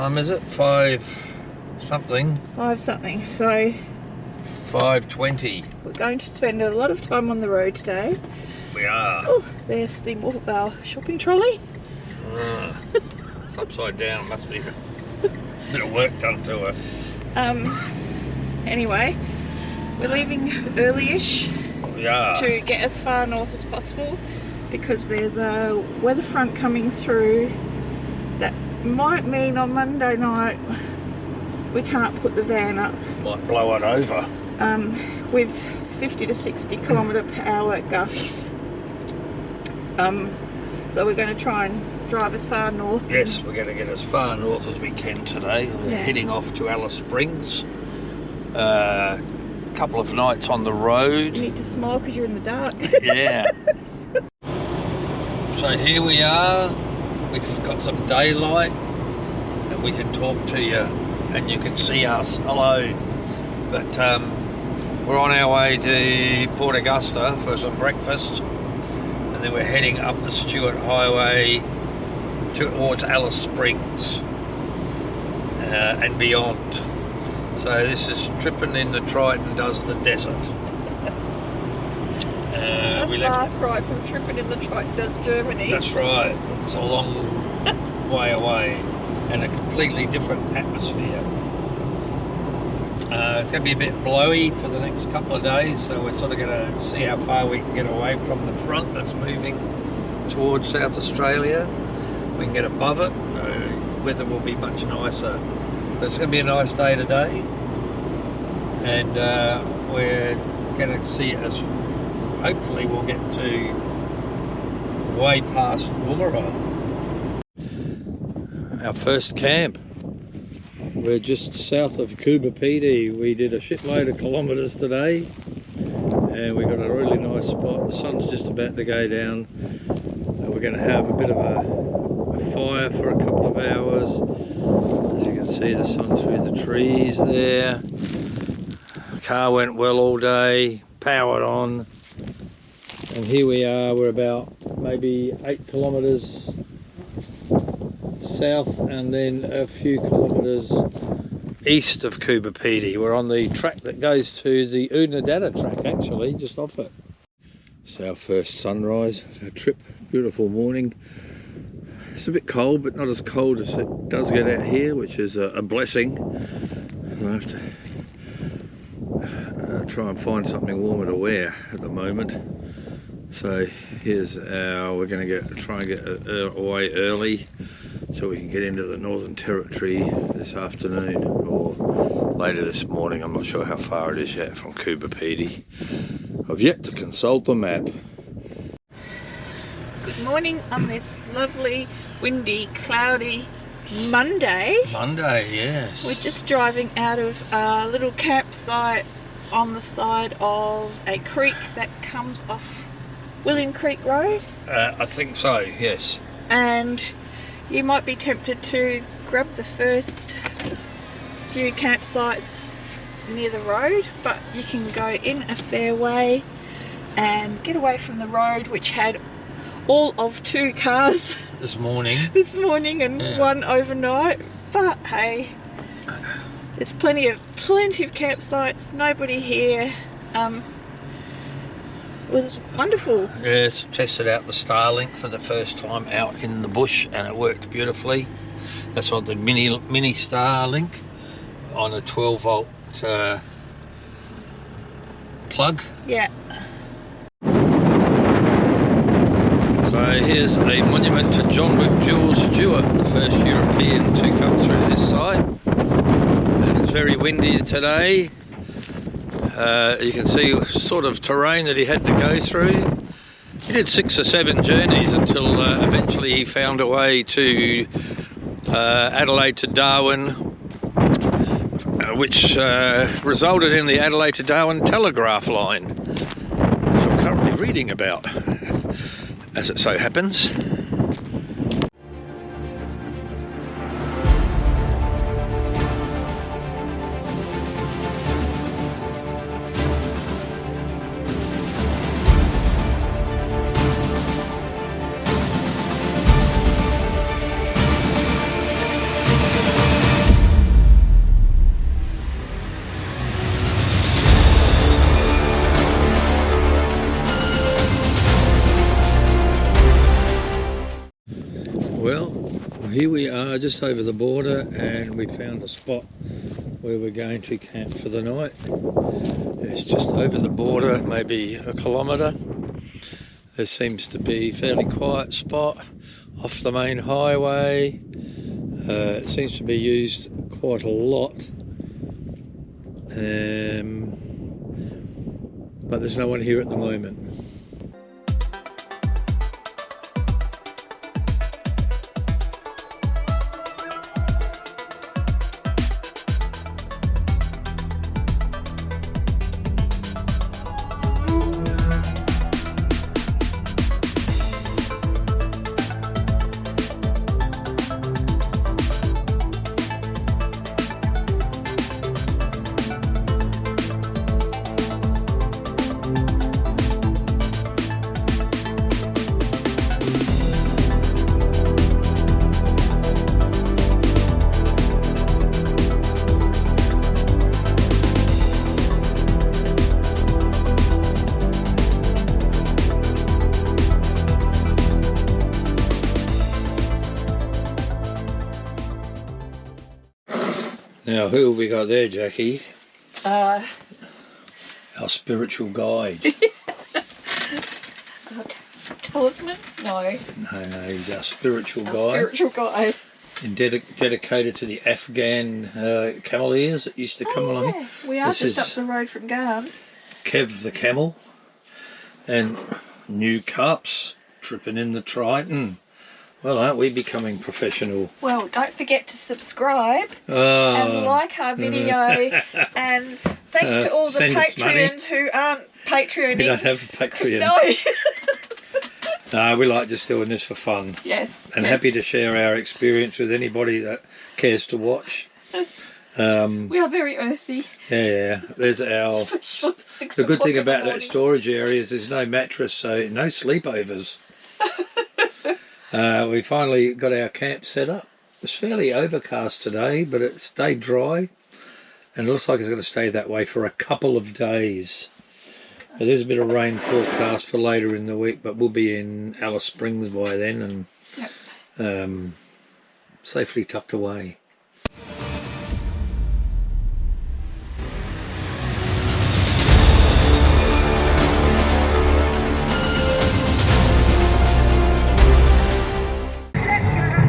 time is it? 5 something. 5 something. So 5:20. we're going to spend a lot of time on the road today. We are. Oh, there's the Morphevale shopping trolley. It's upside down. Must be a bit of work done to her. Anyway, we're leaving early-ish We are. to get as far north as possible because there's a weather front coming through that might mean on Monday night we can't put the van up. Might blow it over. With 50 to 60 km/h gusts. So we're going to try and drive as far north. Yes, we're going to get as far north as we can today. We're heading off to Alice Springs. Couple of nights on the road. You need to smile because you're in the dark. Yeah. So here we are. We've got some daylight and we can talk to you and you can see us. Hello. But we're on our way to Port Augusta for some breakfast and then we're heading up the Stewart Highway towards Alice Springs and beyond. So this is tripping in the Triton does the desert. A far cry from tripping in the Triton does Germany. That's right. It's a long way away and a completely different atmosphere. It's going to be a bit blowy for the next couple of days, so we're sort of going to see how far we can get away from the front that's moving towards South Australia. We can get above it, weather will be much nicer. But it's going to be a nice day today, and we're going to see it as hopefully we'll get to way past Woomera. Our first camp. We're just south of Coober PD. We did a shitload of kilometres today and we got a really nice spot. The sun's just about to go down. We're going to have a bit of a fire for a couple of hours. As you can see, the sun through the trees there. The car went well all day, powered on. And here we are, we're about maybe 8 kilometres south and then a few kilometres east of Coober PD. We're on the track that goes to the Unadada track actually, just off it. It's our first sunrise of our trip. Beautiful morning. It's a bit cold, but not as cold as it does get out here, which is a blessing. I'll have to try and find something warmer to wear at the moment. So here's we're going to try and get away early so we can get into the Northern Territory this afternoon or later this morning. I'm not sure how far it is yet from Coober PD. I've yet to consult the map. Good morning on this lovely, windy, cloudy Monday. Monday, yes. We're just driving out of a little campsite on the side of a creek that comes off William Creek Road. I think so, yes. And you might be tempted to grab the first few campsites near the road, but you can go in a fair way and get away from the road, which had all of 2 cars this morning and one overnight. But hey, there's plenty of campsites, nobody here. It was wonderful. Yes, tested out the Starlink for the first time out in the bush and it worked beautifully. That's what the mini Starlink on a 12 volt plug. Yeah. So here's a monument to John Jules Stewart, the first European to come through this site. And it's very windy today. You can see sort of terrain that he had to go through. He did 6 or 7 journeys until eventually he found a way to Adelaide to Darwin, which resulted in the Adelaide to Darwin telegraph line, which I'm currently reading about, as it so happens. here we are just over the border, and we found a spot where we're going to camp for the night. It's just over the border, maybe a kilometre. There seems to be a fairly quiet spot off the main highway. It seems to be used quite a lot, but there's no one here at the moment. Now, who have we got there, Jackie? Our spiritual guide. Talisman? No. No, he's our spiritual guide. Spiritual guide. And dedicated to the Afghan camel ears that used to come along here. We are just up the road from Garn. Kev the camel. And new cups, tripping in the Triton. Well, aren't we becoming professional? Well, don't forget to subscribe and like our video. And thanks to all the Patreons who aren't Patreoning. We don't have a Patreon. No. No, we like just doing this for fun. Yes. And happy to share our experience with anybody that cares to watch. We are very earthy. Yeah, there's our... The good thing about that storage area is there's no mattress, so no sleepovers. We finally got our camp set up. It's fairly overcast today, but it stayed dry, and it looks like it's going to stay that way for a couple of days. There's a bit of rain forecast for later in the week, but we'll be in Alice Springs by then, and safely tucked away.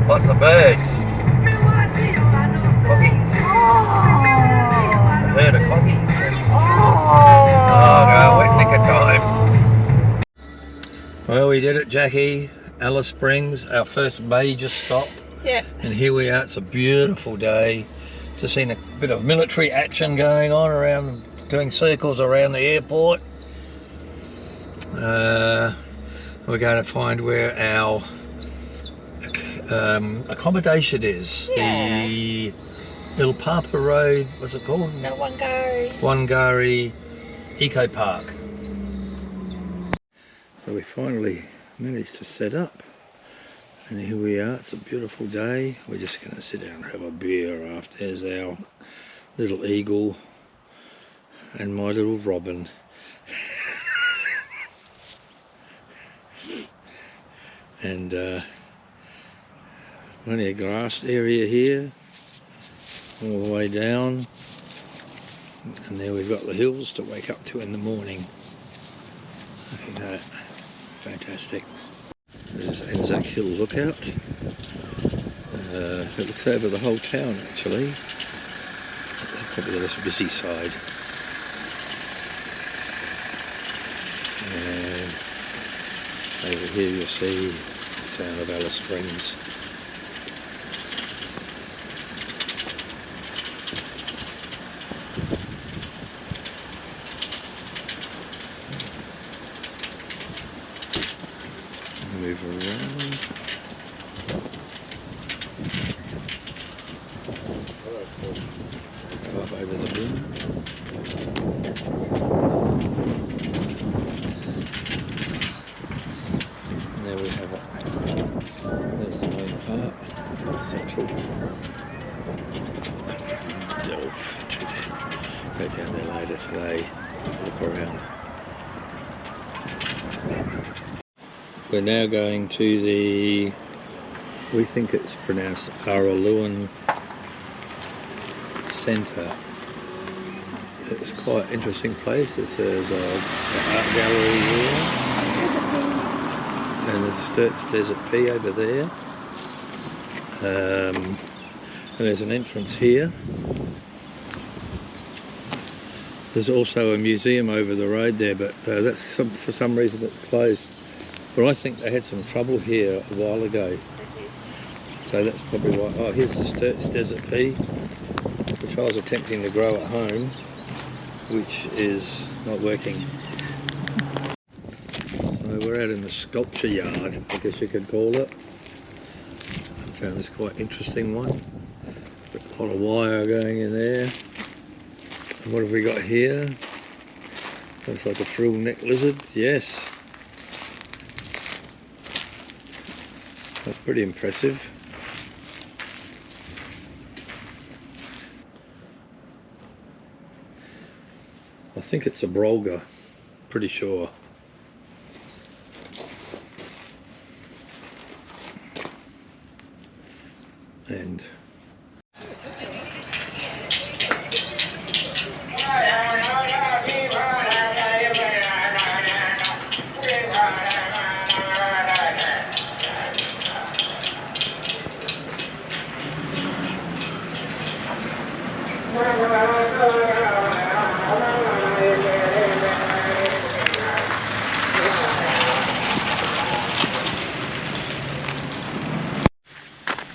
Lots of birds. Cockies. A herd of cockies. Oh, no, wet nick of time. Well, we did it, Jackie. Alice Springs, our first major stop. Yeah. And here we are. It's a beautiful day. Just seen a bit of military action going on around, doing circles around the airport. We're going to find where our accommodation is. Yeah. The Little Papa Road, what's it called? No, Wangari. Wangari Eco Park. So we finally managed to set up, and here we are. It's a beautiful day. We're just going to sit down and have a beer after. There's our little eagle and my little robin. And plenty of grassed area here, all the way down, and there we've got the hills to wake up to in the morning. Look at that, fantastic. There's Anzac Hill Lookout. It looks over the whole town actually. It's probably the less busy side. And over here you'll see the town of Alice Springs. Move around. Go up over the boom. And there we have it. There's the main part, central. Delve to go down there later today, look around. We're now going to the We think it's pronounced Araluan Centre. It's quite an interesting place. There's an art gallery here, and there's a Sturts Desert P over there, and there's an entrance here. There's also a museum over the road there, but for some reason it's closed. But I think they had some trouble here a while ago, so that's probably why. Oh, here's the Sturts Desert Pea, which I was attempting to grow at home, which is not working. So we're out in the sculpture yard, I guess you could call it. I found this quite interesting one. Got a lot of wire going in there. And what have we got here? Looks like a frill neck lizard, yes. That's pretty impressive. I think it's a brolga, pretty sure. And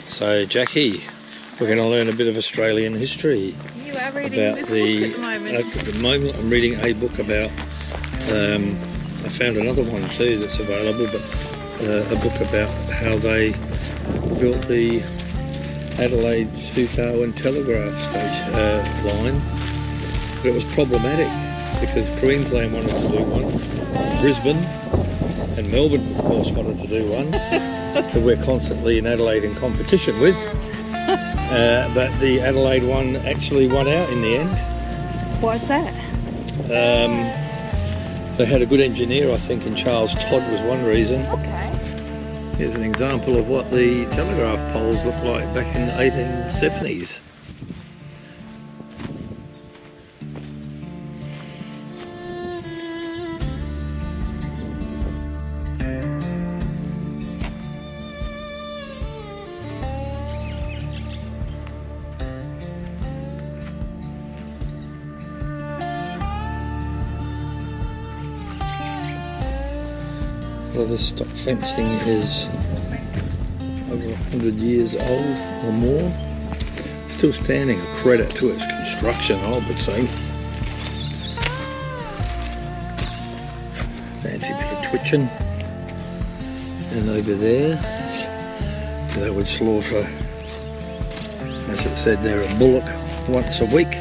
so, Jackie, we're going to learn a bit of Australian history. You are reading this book at the moment. At the moment I'm reading a book about, I found another one too that's available, but a book about how they built the Adelaide to Darwin telegraph station line. But it was problematic because Queensland wanted to do one, Brisbane and Melbourne of course wanted to do one. That we're constantly in Adelaide in competition with, but the Adelaide one actually won out in the end. Why's that? They had a good engineer, I think, in Charles Todd was one reason. Okay. Here's an example of what the telegraph poles looked like back in the 1870s. Well, this stock fencing is over 100 years old or more. Still standing, a credit to its construction, I would say. Fancy bit of twitching. And over there, they would slaughter, as it said there, a bullock once a week.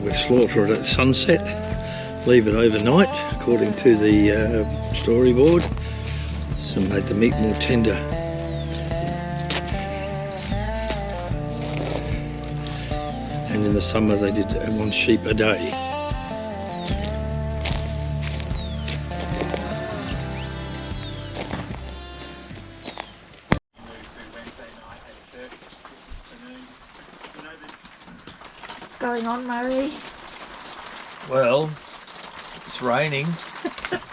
We'd slaughter it at sunset, leave it overnight, according to the storyboard, so made the meat more tender. And in the summer they did 1 sheep a day. What's going on, Murray? Well, it's raining,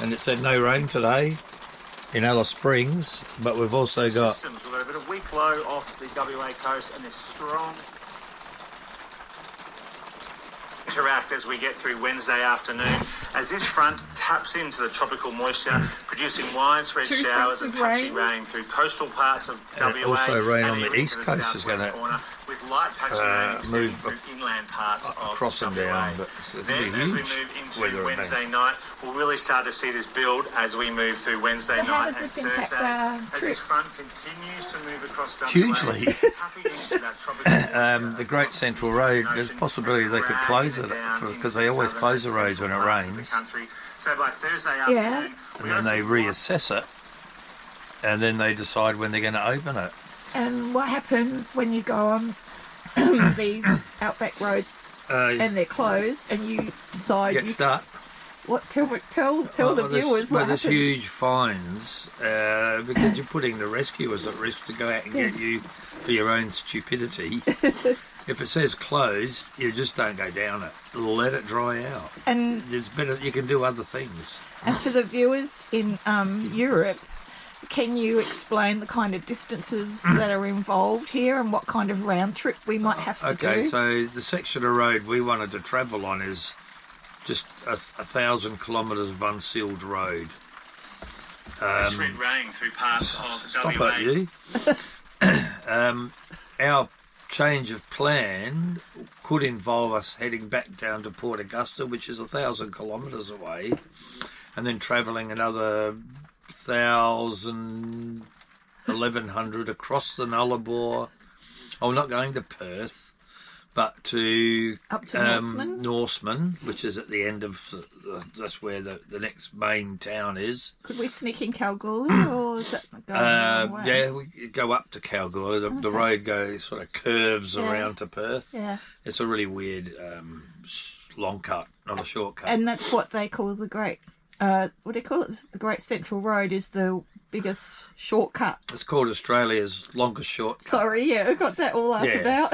and it said no rain today in Alice Springs, but we've also got systems. We've got a bit of weak low off the WA coast, and there's strong interact as we get through Wednesday afternoon, as this front taps into the tropical moisture, producing widespread showers and patchy rain through coastal parts of WA. Also rain and on the east coast is going to with light patchy rain extending move through inland parts across of and WA. down, but Then, as we move into Wednesday night, we'll really start to see this build as we move through Wednesday night and Thursday. As this front continues to move across WA, hugely. tapping into that tropical the Great Central Road, there's a possibility they could close it, because they always close the roads when it rains. So by Thursday afternoon, and then they reassess it, and then they decide when they're going to open it. And what happens when you go on these outback roads and they're closed and you decide Get stuck. What? Tell the viewers what happens. There's huge fines because you're putting the rescuers at risk to go out and get you for your own stupidity. If it says closed, you just don't go down it. Let it dry out. And it's better. You can do other things. And for the viewers in Europe, can you explain the kind of distances that are involved here and what kind of round trip we might have to do? Okay, so the section of road we wanted to travel on is just 1,000 kilometres of unsealed road. It's rain through parts of Stop WA. It, you. Our change of plan could involve us heading back down to Port Augusta, which is 1,000 kilometres away, and then travelling another 1,000, 1,100 across the Nullarbor. Oh, not going to Perth, but to up to Norseman, which is at the end of that's where the next main town is. Could we sneak in Kalgoorlie, or is that going the wrong way? Yeah, we go up to Kalgoorlie. The road goes sort of curves around to Perth. Yeah, it's a really weird long cut, not a shortcut. And that's what they call the Great. What do they call it? The Great Central Road is the biggest shortcut. It's called Australia's longest shortcut. Sorry, yeah, I got that all out about.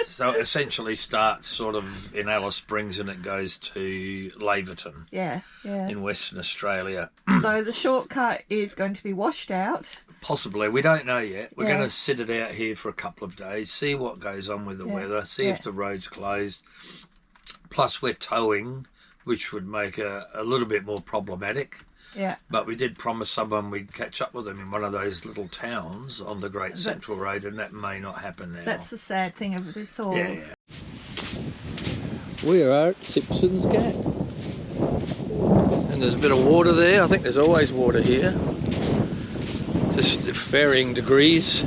So it essentially starts sort of in Alice Springs and it goes to Laverton. Yeah. In Western Australia. So the shortcut is going to be washed out. Possibly, we don't know yet. We're going to sit it out here for a couple of days, see what goes on with the weather, see if the road's closed. Plus, we're towing, which would make a little bit more problematic. Yeah. But we did promise someone we'd catch up with them in one of those little towns on the Great Central Road, and that may not happen now. That's the sad thing of this all. Yeah. We are at Simpson's Gap. And there's a bit of water there. I think there's always water here. Just varying degrees.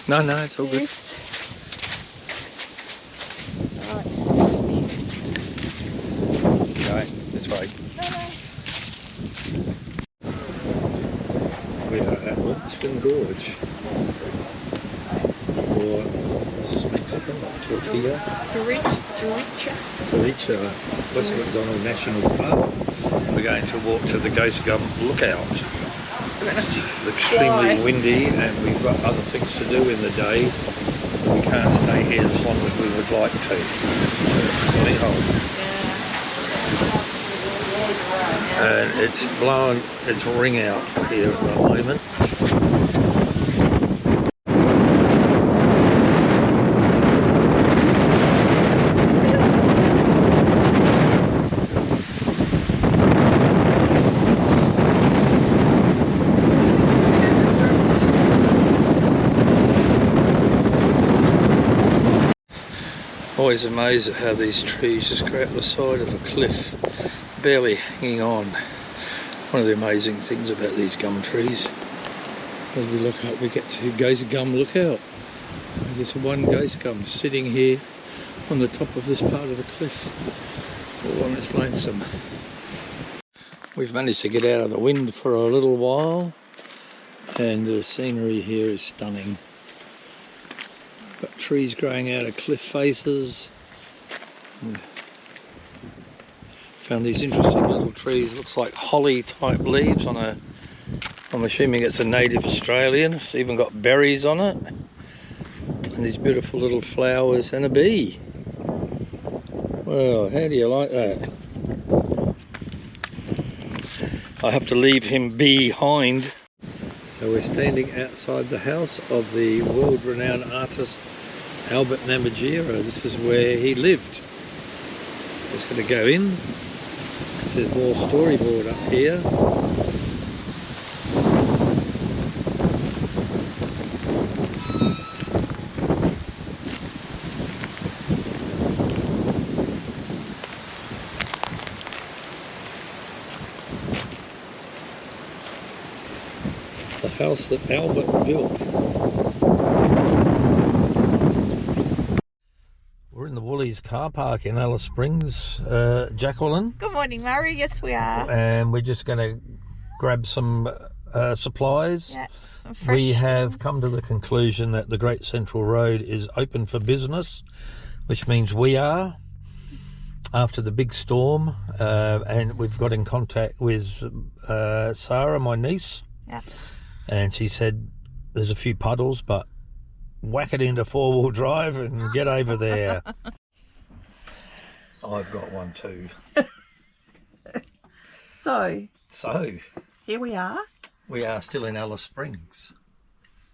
No, it's all good. Right, this way. We are at Winston Gorge. Or, this is Mexican, Tortilla. Tortilla, West MacDonald National Park. We're going to walk to the Ghost Gum Lookout. It's extremely windy and we've got other things to do in the day, so we can't stay here as long as we would like to. And it's blowing its ring out here at the moment. Always amazed at how these trees just go out the side of a cliff, barely hanging on. One of the amazing things about these gum trees, as we look up, we get to Ghost Gum Lookout. There's this one ghost gum sitting here on the top of this part of the cliff, all on its lonesome. We've managed to get out of the wind for a little while, and the scenery here is stunning. Got trees growing out of cliff faces. Found these interesting little trees, looks like holly type leaves on a, I'm assuming it's a native Australian. It's even got berries on it. And these beautiful little flowers and a bee. Well, how do you like that? I have to leave him behind. So we're standing outside the house of the world-renowned artist Albert Namatjira. This is where he lived. Just going to go in. There's more storyboard up here. The house that Albert built. We're in the Murray's car park in Alice Springs, Jacqueline. Good morning, Murray. Yes, we are. And we're just going to grab some supplies. Yeah, some fresh We have things. come to the conclusion that the Great Central Road is open for business, which means we are, after the big storm. And we've got in contact with Sarah, my niece. Yeah. And she said there's a few puddles, but whack it into four-wheel drive and get over there. I've got one too. So, here we are. We are still in Alice Springs.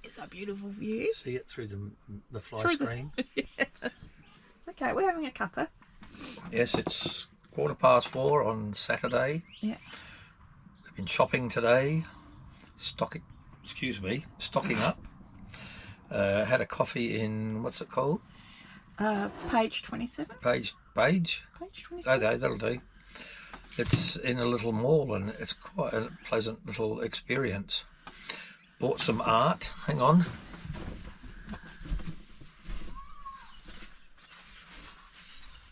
It's a beautiful view. See it through the fly Through screen? Okay, we're having a cuppa. Yes, it's 4:15 on Saturday. Yeah. We've been shopping today, stocking up. Had a coffee in, what's it called? Page 27. Page? Page 27. Okay, that'll do. It's in a little mall and it's quite a pleasant little experience. Bought some art. Hang on.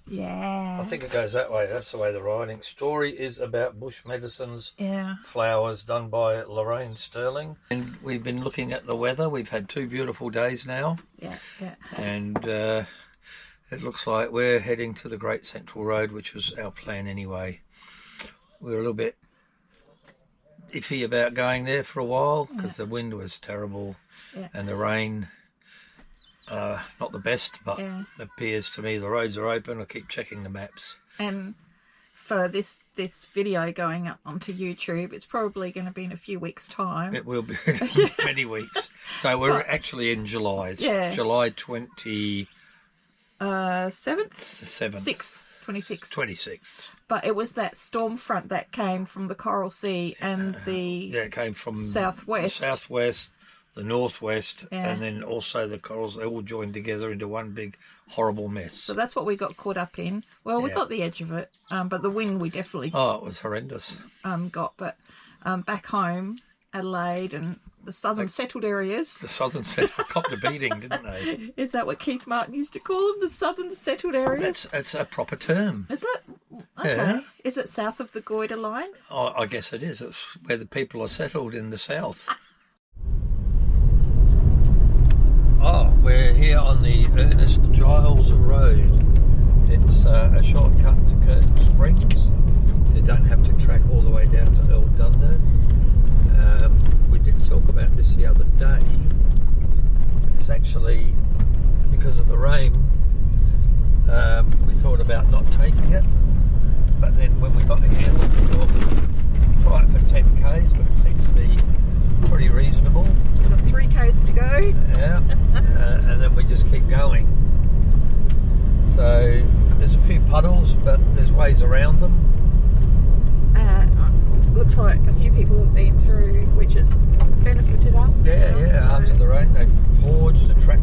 Yeah. I think it goes that way. That's the way the writing. Story is about bush medicines, Yeah. flowers, done by Lorraine Sterling. And we've been looking at the weather. We've had 2 beautiful days now. Yeah. Yeah. And it looks like we're heading to the Great Central Road, which was our plan anyway. We were a little bit iffy about going there for a while because the wind was terrible and the rain not the best, but it appears to me the roads are open. I keep checking the maps. And for this video going up onto YouTube, it's probably going to be in a few weeks' time. It will be in many weeks. So we're actually in July. It's July 27th? 6th, 26th. 26th. But it was that storm front that came from the Coral Sea and it came from southwest. The southwest, the northwest, and then also the corals. They all joined together into one big horrible mess. So that's what we got caught up in. Well, we got the edge of it, but the wind we definitely it was horrendous. got. But back home, Adelaide and the southern settled areas. The southern settled copped a beating, didn't they? Is that what Keith Martin used to call them, the southern settled areas? It's a proper term. Is it? Okay. Yeah. Is it south of the Goyder line? I guess it is. It's where the people are settled in the south. We're here on the Ernest Giles Road. It's a shortcut to Curtin Springs. You don't have to track all the way down to Earl Dunder. We did talk about this the other day. It's actually, because of the rain, we thought about not taking it. But then when we got here, we thought we'd try it for 10 k's, but it seems to be pretty reasonable. We've got 3 k's to go. Yeah, and then we just keep going. So there's a few puddles, but there's ways around them. Looks like a few people have been through, which has benefited us. Yeah, after the rain they forged a track